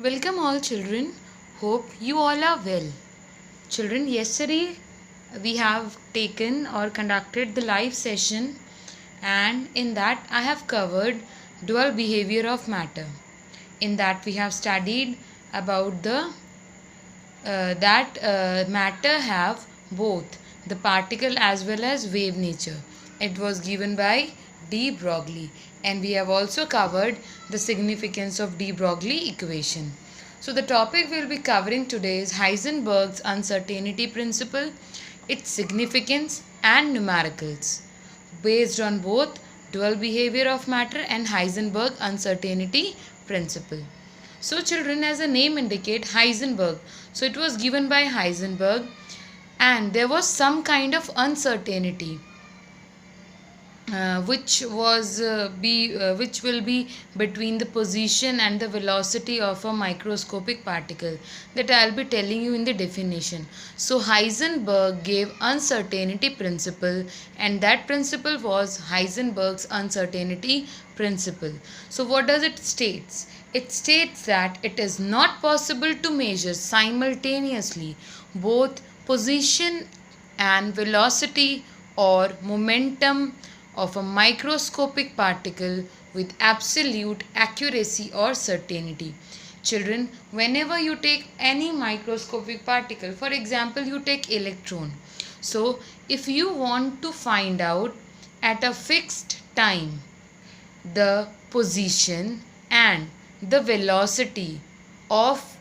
Welcome all children. Hope you all are well. Children, yesterday we have taken or conducted the live session, and in that I have covered dual behavior of matter. In that we have studied about the that matter have both the particle as well as wave nature. It was given by de Broglie, and we have also covered the significance of de Broglie equation. So the topic we'll be covering today is Heisenberg's uncertainty principle, its significance and numericals based on both dual behavior of matter and Heisenberg uncertainty principle. So children, as the name indicate, Heisenberg. So it was given by Heisenberg, and there was some kind of uncertainty which will be between the position and the velocity of a microscopic particle, that I'll be telling you in the definition. So Heisenberg gave uncertainty principle, and that principle was Heisenberg's uncertainty principle. So what does it states? It states that it is not possible to measure simultaneously both position and velocity or momentum of a microscopic particle with absolute accuracy or certainty. Children, whenever you take any microscopic particle, for example, you take electron. So, if you want to find out at a fixed time the position and the velocity of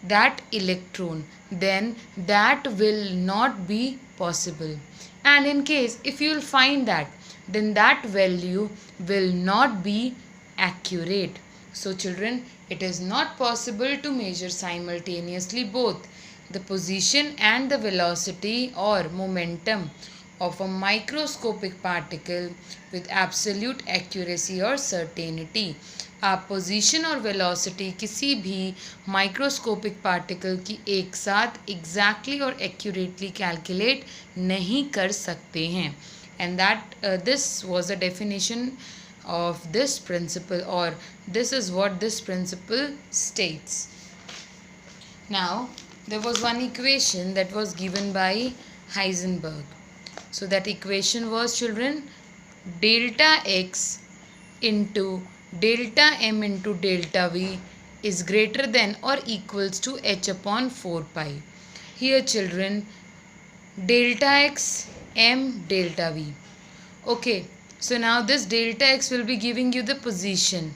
that electron, then that will not be possible. And in case if you will find that, then that value will not be accurate. So children, it is not possible to measure simultaneously both the position and the velocity or momentum of a microscopic particle with absolute accuracy or certainty. आप position और velocity किसी भी microscopic particle की एक साथ exactly और accurately calculate नहीं कर सकते हैं. And that this was a definition of this principle, or this is what this principle states. Now, there was one equation that was given by Heisenberg. So that equation was, children, delta x into delta m into delta v is greater than or equals to h upon 4 pi. Here children, delta x, m, delta v. Okay, so now this delta x will be giving you the position.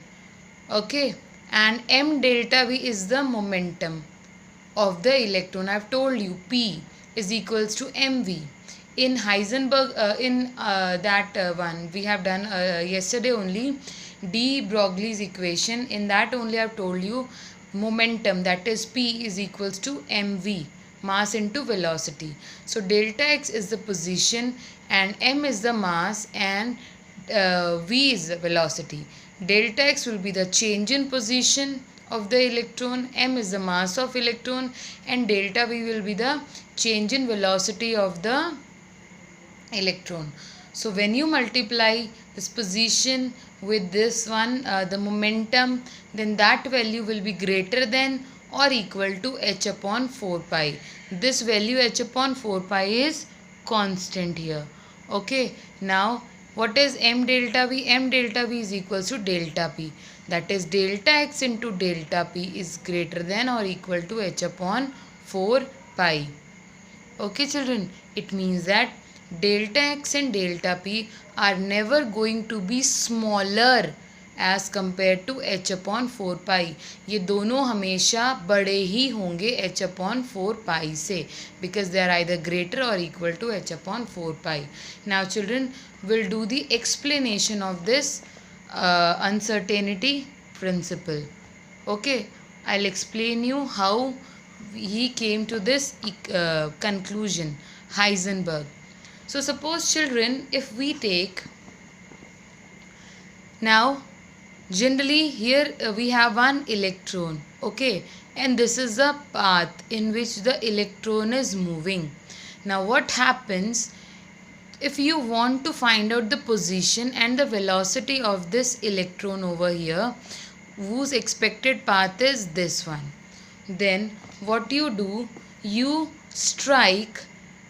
Okay, and m delta v is the momentum of the electron. I have told you P is equals to mv. In Heisenberg, one we have done yesterday only, de Broglie's equation. In that only I have told you momentum, that is P is equals to mv, mass into velocity. So delta x is the position and m is the mass and v is the velocity. Delta x will be the change in position of the electron, m is the mass of electron, and delta v will be the change in velocity of the electron. So when you multiply this position with this one, the momentum, then that value will be greater than or equal to h upon 4 pi. This value h upon 4 pi is constant here. Okay, now what is m delta v? M delta v is equals to delta p. That is delta x into delta p is greater than or equal to h upon 4 pi. Okay children, it means that delta x and delta p are never going to be smaller as compared to h upon 4 pi. ये दोनों हमेशा बड़े ही होंगे h upon 4 pi से, because they are either greater or equal to h upon 4 pi. Now children, we'll do the explanation of this uncertainty principle. Okay, I'll explain you how he came to this conclusion, Heisenberg. So suppose children, if we take, now generally here we have one electron, okay, and this is the path in which the electron is moving. Now what happens, if you want to find out the position and the velocity of this electron over here, whose expected path is this one. Then what you do, you strike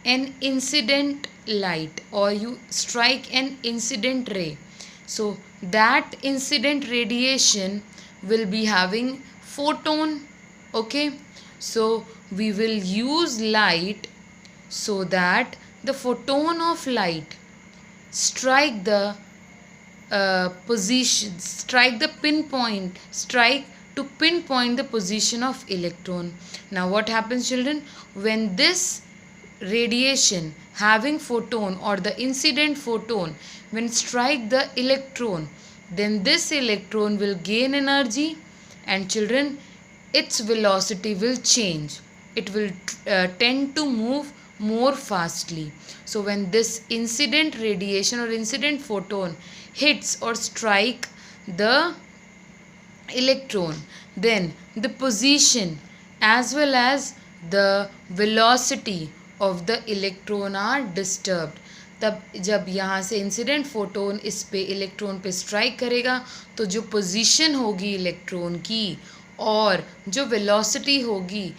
an incident light or you strike an incident ray. So that incident radiation will be having photon. Okay, so we will use light so that the photon of light strike the position, strike the pinpoint, strike to pinpoint the position of electron. Now what happens, children? When this radiation having photon or the incident photon when strike the electron, then this electron will gain energy, and children, its velocity will change. It will tend to move more fastly. So when this incident radiation or incident photon hits or strike the electron, then the position as well as the velocity of the electron are disturbed. तब जब यहाँ से incident photon इस पे electron पे strike करेगा तो जो पोजीशन होगी इलेक्ट्रॉन की और जो वेलोसिटी होगी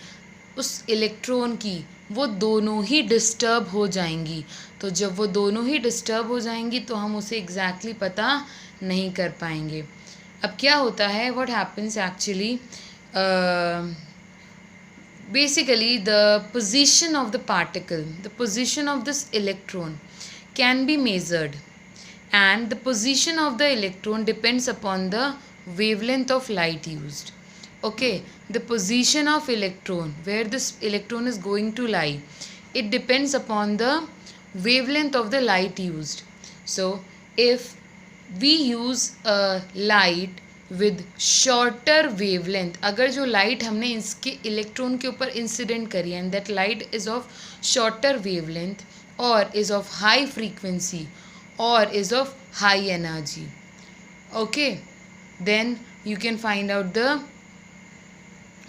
उस इलेक्ट्रॉन की, वो दोनों ही डिस्टर्ब हो जाएंगी. तो जब वो दोनों ही डिस्टर्ब हो जाएंगी तो हम उसे एग्जैक्टली पता नहीं कर पाएंगे. अब क्या होता है, what happens actually, basically the position of the particle, the position of this electron can be measured, and the position of the electron depends upon the wavelength of light used. Okay, the position of electron, where this electron is going to lie, it depends upon the wavelength of the light used. So if we use a light with shorter wavelength, अगर जो light हमने इसके electron के ऊपर incident करी and that light is of shorter wavelength और is of high frequency और is of high energy, okay, then you can find out the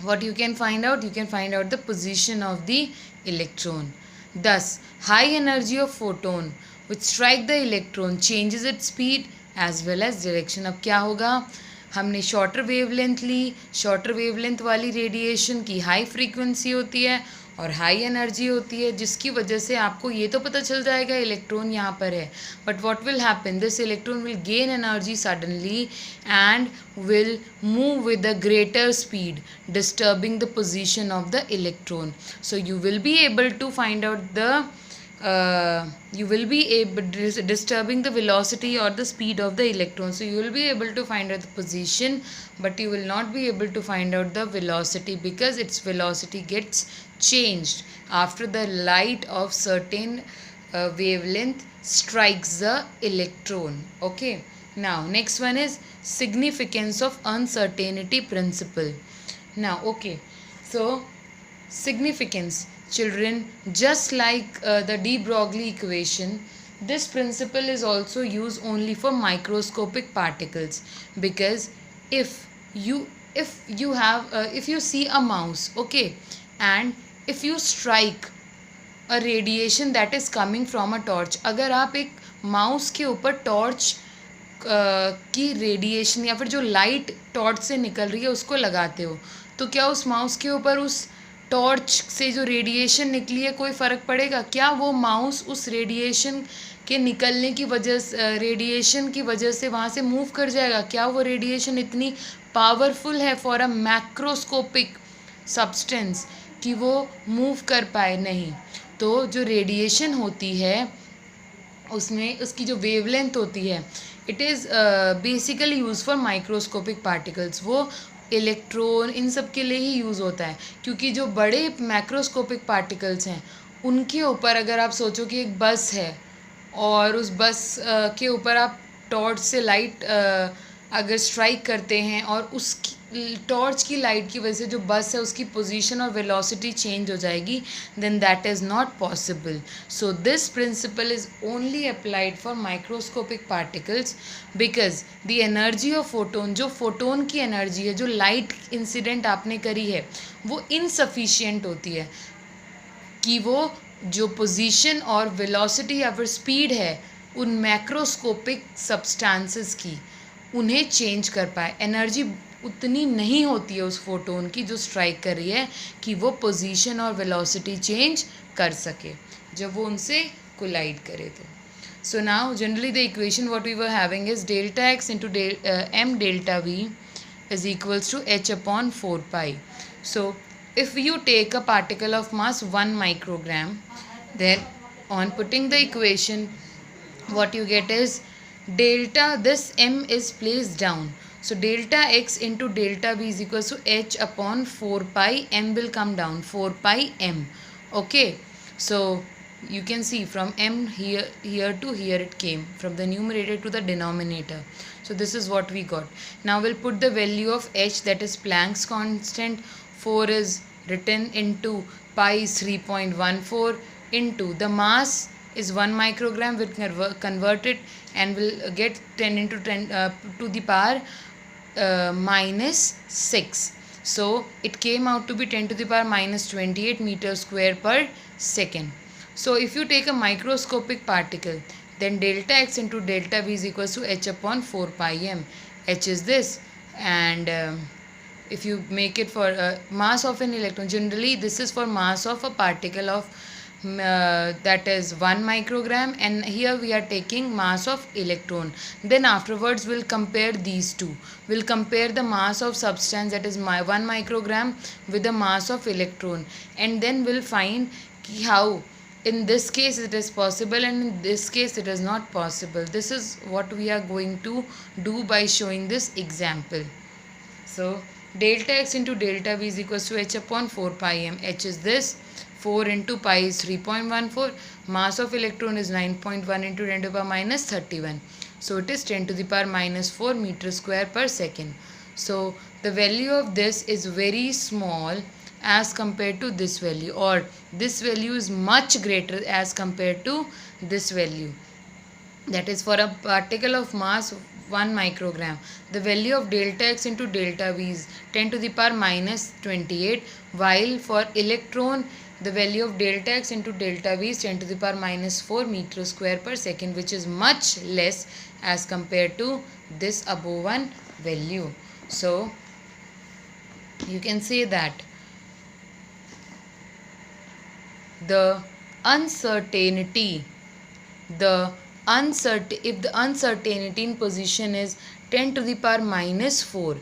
what you can find out, you can find out the position of the electron. Thus high energy of photon which strike the electron changes its speed as well as direction. अब क्या होगा, हमने shorter wavelength ली, shorter wavelength वाली radiation की high frequency होती है और high energy होती है, जिसकी वजह से आपको ये तो पता चल जाएगा इलेक्ट्रॉन यहाँ पर है, but what will happen, this electron will gain energy suddenly and will move with a greater speed disturbing the position of the electron. So you will be able to find out the you will be able disturbing the velocity or the speed of the electron. So you will be able to find out the position, but you will not be able to find out the velocity because its velocity gets changed after the light of certain wavelength strikes the electron. Okay, now next one is significance of uncertainty principle. Now okay, so significance, children, just like the de Broglie equation, this principle is also used only for microscopic particles, because if you have if you see a mouse, okay, and if you strike a radiation that is coming from a torch, अगर आप एक mouse के ऊपर torch की radiation या फिर जो light torch से निकल रही है उसको लगाते हो, तो क्या उस माउस के ऊपर उस टॉर्च से जो रेडिएशन निकली है कोई फ़र्क पड़ेगा क्या? वो माउस उस रेडिएशन के निकलने की वजह से, रेडिएशन की वजह से वहाँ से मूव कर जाएगा क्या? वो रेडिएशन इतनी पावरफुल है फॉर अ मैक्रोस्कोपिक सब्सटेंस कि वो मूव कर पाए? नहीं. तो जो रेडिएशन होती है उसमें उसकी जो वेवलेंथ होती है, it is basically use for microscopic particles. वो इलेक्ट्रॉन इन सब के लिए ही यूज़ होता है, क्योंकि जो बड़े मैक्रोस्कोपिक पार्टिकल्स हैं उनके ऊपर अगर आप सोचो कि एक बस है और उस बस के ऊपर आप टॉर्च से लाइट अगर स्ट्राइक करते हैं और उसकी टॉर्च की लाइट की वजह से जो बस है उसकी पोजीशन और वेलोसिटी चेंज हो जाएगी, then that is not possible. So this principle is only applied for microscopic particles because the energy of photon, जो फोटोन की एनर्जी है, जो लाइट इंसिडेंट आपने करी है, वो इनसफिशिएंट होती है कि वो जो पोजीशन और वेलोसिटी या फिर स्पीड है उन मैक्रोस्कोपिक सब्सटेंसेस की, उन्हें चेंज कर पाए. एनर्जी उतनी नहीं होती है उस फोटोन की जो स्ट्राइक कर रही है कि वो पोजीशन और वेलोसिटी चेंज कर सके जब वो उनसे कोलाइड करे तो. So now generally the equation what we were having is delta x into m delta v is equals to h upon 4 pi. So if you take a particle of mass 1 microgram, then on putting the equation what you get is delta, this m is placed down. So delta x into delta v is equals to h upon 4 pi, m will come down, 4 pi m. Okay, so you can see from m here to here it came from the numerator to the denominator. So this is what we got. Now we'll put the value of h, that is Planck's constant. 4 is written into pi is 3.14 into the mass is 1 microgram. We'll convert it and we'll get 10 into 10 to the power minus 6. So it came out to be 10 to the power minus 28 meters square per second. So if you take a microscopic particle, then delta x into delta v is equals to h upon 4 pi m. H is this, and if you make it for mass of an electron, generally this is for mass of a particle of that is 1 microgram, and here we are taking mass of electron. Then afterwards we'll compare these two. We'll compare the mass of substance, that is 1 microgram, with the mass of electron, and then we'll find how in this case it is possible and in this case it is not possible. This is what we are going to do by showing this example. So delta x into delta v is equals to h upon 4 pi m. H is this, 4 into pi is 3.14, mass of electron is 9.1 into 10 to the power minus 31. So it is 10 to the power minus 4 meters square per second. So the value of this is very small as compared to this value, or this value is much greater as compared to this value. That is for a particle of mass 1 microgram. The value of delta x into delta v is 10 to the power minus 28, while for electron the value of delta x into delta v is 10 to the power minus 4 meters square per second, which is much less as compared to this above one value. So you can say that the uncertainty, if the uncertainty in position is 10 to the power minus 4,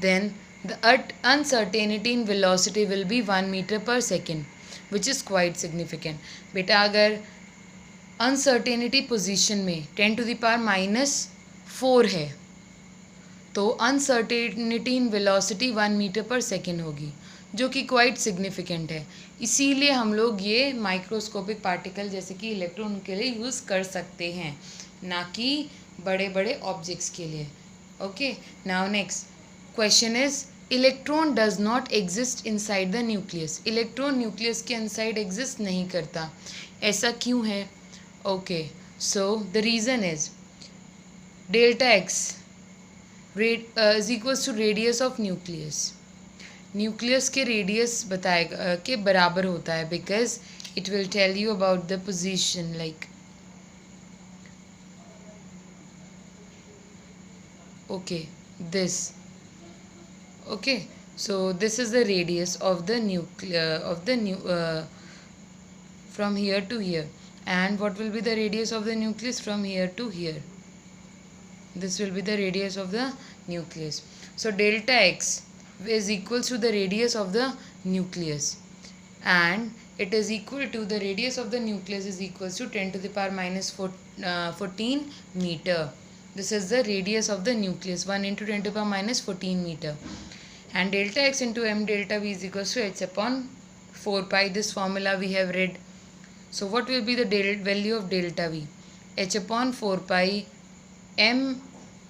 then the uncertainty in velocity will be 1 meter per second, which is quite significant. बेटा अगर uncertainty position में 10 to the power minus 4 है तो uncertainty in velocity 1 meter per second होगी, जो कि quite significant है. इसीलिए हम लोग ये माइक्रोस्कोपिक पार्टिकल जैसे कि इलेक्ट्रॉन के लिए यूज़ कर सकते हैं, ना कि बड़े बड़े ऑब्जेक्ट्स के लिए. Okay, now next question is electron does not exist inside the nucleus. Electron nucleus के इनसाइड एग्जिस्ट नहीं करता, ऐसा क्यों है? Okay, so the reason is delta x is equals to radius of nucleus. Nucleus के radius बताएगा के बराबर होता है, because it will tell you about the position. Like okay, this. Okay, so this is the radius of the from here to here, and what will be the radius of the nucleus from here to here? This will be the radius of the nucleus. So delta x is equal to the radius of the nucleus, and it is equal to the radius of the nucleus is equals to 10 to the power minus 14 meter. This is the radius of the nucleus, 1 into 10 to the power minus 14 meter. And delta x into m delta v is equals to h upon 4 pi. This formula we have read. So what will be the value of delta v? H upon 4 pi m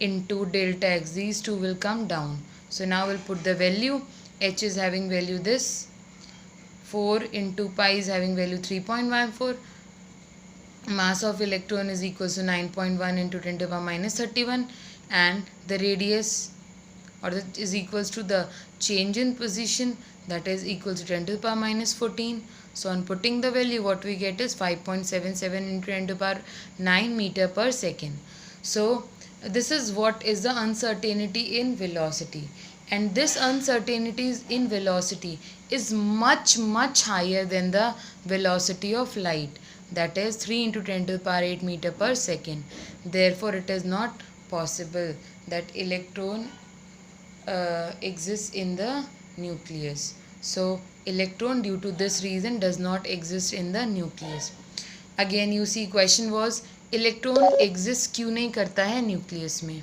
into delta x. These two will come down. So now we'll put the value. H is having value this. 4 into pi is having value 3.14. Mass of electron is equals to 9.1 into 10 to the power minus 31. And the radius, or that is equals to the change in position, that is equals to 10 to the power minus 14. So on putting the value, what we get is 5.77 into 10 to the power 9 meter per second. So this is what is the uncertainty in velocity, and this uncertainty in velocity is much higher than the velocity of light, that is 3 into 10 to the power 8 meter per second. Therefore it is not possible that electron exists in the nucleus. So electron, due to this reason, does not exist in the nucleus. Again you see question was electron exist क्यों नहीं करता है nucleus में.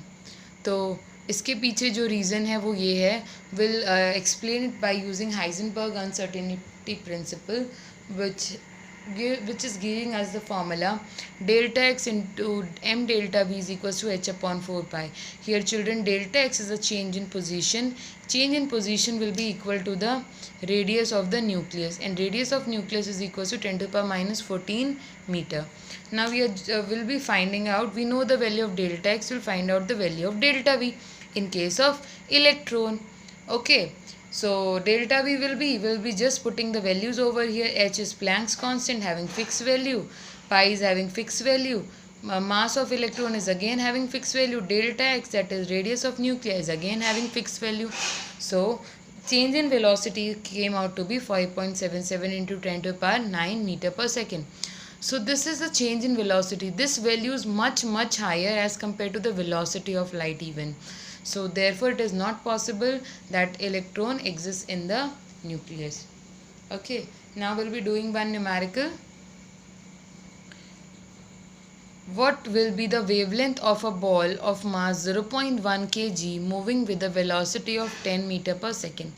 तो इसके पीछे जो reason है वो ये है, will explain it by using Heisenberg uncertainty principle which is giving us the formula delta x into m delta v is equals to h upon 4 pi. Here children, delta x is a change in position. Change in position will be equal to the radius of the nucleus, and radius of nucleus is equals to 10 to the power minus 14 meter. Now we will be finding out, we know the value of delta x, will find out the value of delta v in case of electron. Okay. So delta V will be just putting the values over here. H is Planck's constant having fixed value. Pi is having fixed value. Mass of electron is again having fixed value. Delta x, that is radius of nuclei, is again having fixed value. So change in velocity came out to be 5.77 into 10 to the power 9 meter per second. So this is the change in velocity. This value is much higher as compared to the velocity of light even. So therefore it is not possible that electron exists in the nucleus. Okay, now we'll be doing one numerical. What will be the wavelength of a ball of mass 0.1 kg moving with a velocity of 10 meter per second?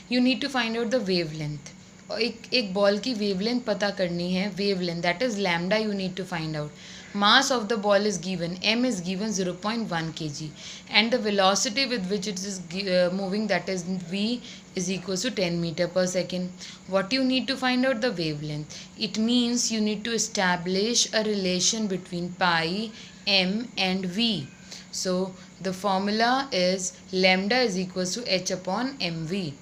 You need to find out the wavelength. एक ball की wavelength पता करनी है, wavelength, that is lambda you need to find out. Mass of the ball is given, m is given 0.1 kg, and the velocity with which it is moving, that is v, is equals to 10 meter per second. What you need to find out? The wavelength. It means you need to establish a relation between pi, m and v. So the formula is lambda is equals to h upon mv.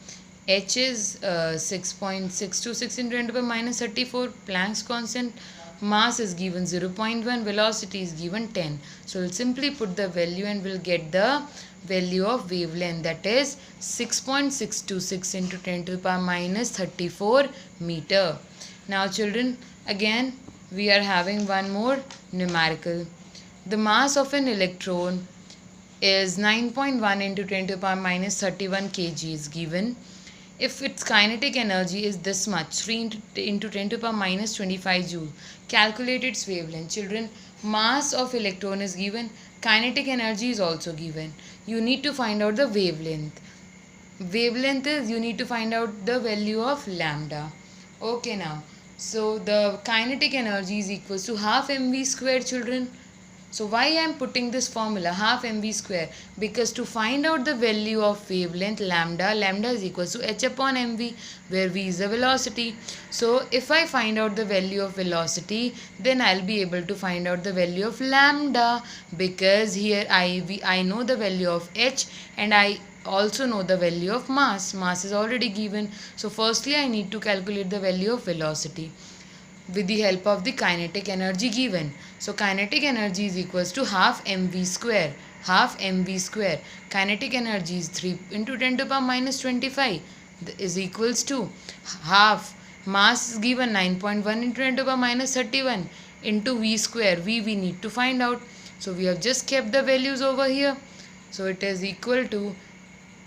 H is 6.626 into 10 to the power minus 34, Planck's constant. Mass is given 0.1, velocity is given 10. So we'll simply put the value and we'll get the value of wavelength, that is 6.626 into 10 to the power minus 34 meter. Now children, again we are having one more numerical. The mass of an electron is 9.1 into 10 to the power minus 31 kg is given. If its kinetic energy is this much, 3 into 10 to the power minus 25 joule, calculate its wavelength. Children, mass of electron is given, kinetic energy is also given. You need to find out the wavelength. Wavelength is, you need to find out the value of lambda. Okay now, so the kinetic energy is equals to half mv square, children. So why I am putting this formula half mv square? Because to find out the value of wavelength lambda is equals to h upon mv, where v is the velocity. So if I find out the value of velocity, then I'll be able to find out the value of lambda, because here I know the value of h, and I also know the value of mass. Mass is already given. So firstly I need to calculate the value of velocity with the help of the kinetic energy given. So kinetic energy is equals to half mv square. Half mv square. Kinetic energy is 3 into 10 to the power minus 25 is equals to half. Mass is given 9.1 into 10 to the power minus 31 into v square. V we need to find out. So we have just kept the values over here. So it is equal to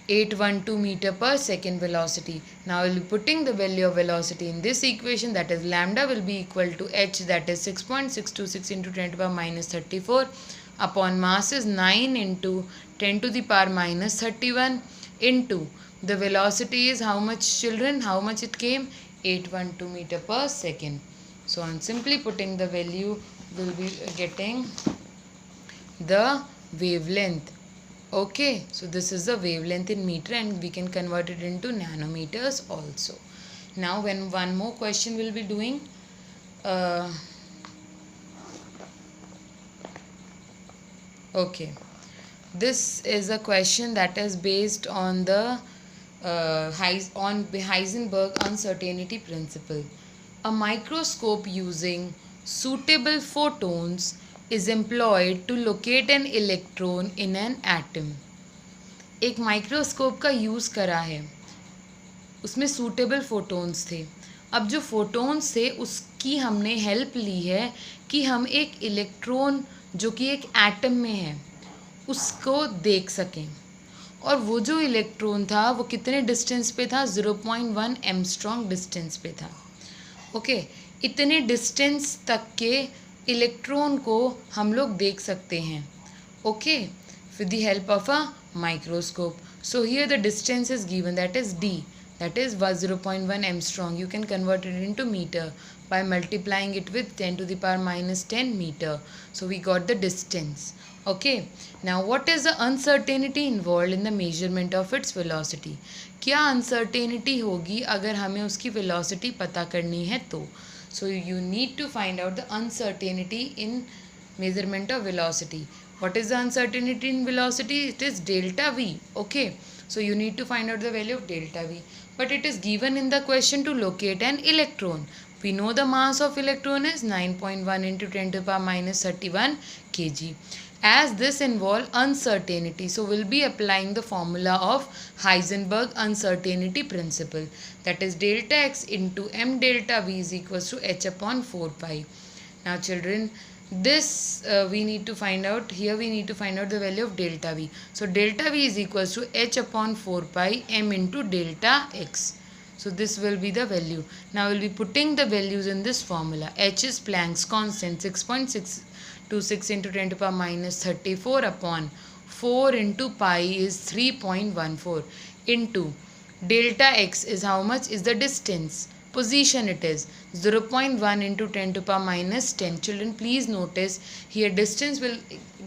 812 meter per second velocity. Now we'll be putting the value of velocity in this equation, that is lambda will be equal to h, that is 6.626 into 10 to the power minus 34 upon mass is 9 into 10 to the power minus 31 into the velocity is how much, children? How much it came? 812 meter per second. So on simply putting the value, we'll be getting the wavelength. Okay, so this is the wavelength in meter, and we can convert it into nanometers also. Now when one more question we'll be doing, okay, this is a question that is based on the Heisenberg uncertainty principle. A microscope using suitable photons is employed to locate an electron in an atom. एक microscope का use करा है, उसमें suitable photons थे. अब जो photons थे उसकी हमने हेल्प ली है कि हम एक इलेक्ट्रॉन जो कि एक एटम में है उसको देख सकें. और वो जो इलेक्ट्रॉन था वो कितने डिस्टेंस पे था? 0.1 एंगस्ट्रॉम डिस्टेंस पे था. ओके, इतने डिस्टेंस तक के इलेक्ट्रॉन को हम लोग देख सकते हैं. Okay, with the help of a microscope. So here the distance is given, that is d, that is 0.1 angstrom. You can convert it into meter by multiplying it with 10 to the power minus 10 meter. So we got the distance. Okay, now what is the uncertainty involved in the measurement of its velocity? क्या uncertainty होगी अगर हमें उसकी velocity पता करनी है तो? So you need to find out the uncertainty in measurement of velocity. What is the uncertainty in velocity? It is delta v. Okay, so you need to find out the value of delta v. But it is given in the question to locate an electron. We know the mass of electron is 9.1 into 10 to the power minus 31 kg. As this involves uncertainty, so we'll be applying the formula of Heisenberg uncertainty principle. That is delta x into m delta v is equals to h upon 4 pi. Now children, this we need to find out, here we need to find out the value of delta v. So delta v is equals to h upon 4 pi m into delta x. So this will be the value. Now we'll be putting the values in this formula. H is Planck's constant, 6.626 into 10 to the power minus 34 upon 4 into pi is 3.14 into delta x is how much is the distance. Position it is 0.1 into 10 to the power minus 10. Children, please notice here distance will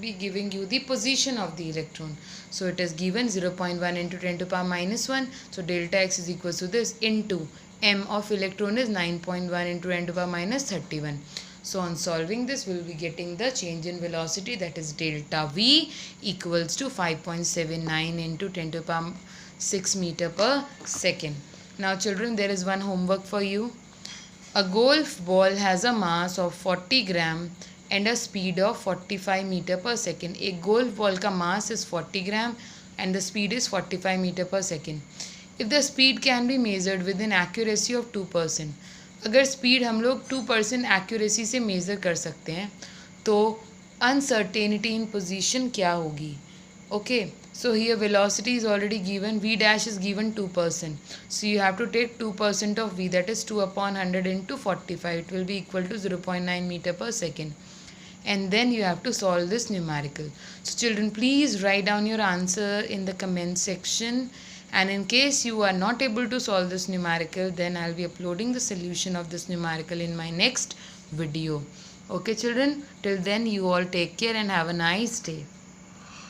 be giving you the position of the electron. So it is given 0.1 into 10 to the power minus 1. So delta x is equal to this into m of electron is 9.1 into 10 to the power minus 31. So on solving this, we will be getting the change in velocity, that is delta v equals to 5.79 into 10 to the power 6 meter per second. Now children, there is one homework for you. A golf ball has a mass of 40 gram and a speed of 45 meter per second. एक golf ball का mass is 40 gram and the speed is 45 meter per second. If the speed can be measured with an accuracy of 2%, अगर speed हम लोग 2% accuracy से measure कर सकते हैं तो uncertainty in position क्या होगी? Okay, so here velocity is already given, v dash is given 2%. So you have to take 2% of v, that is 2 upon 100 into 45. It will be equal to 0.9 meter per second. And then you have to solve this numerical. So children, please write down your answer in the comment section. And in case you are not able to solve this numerical, then I'll be uploading the solution of this numerical in my next video. Okay children, till then you all take care and have a nice day.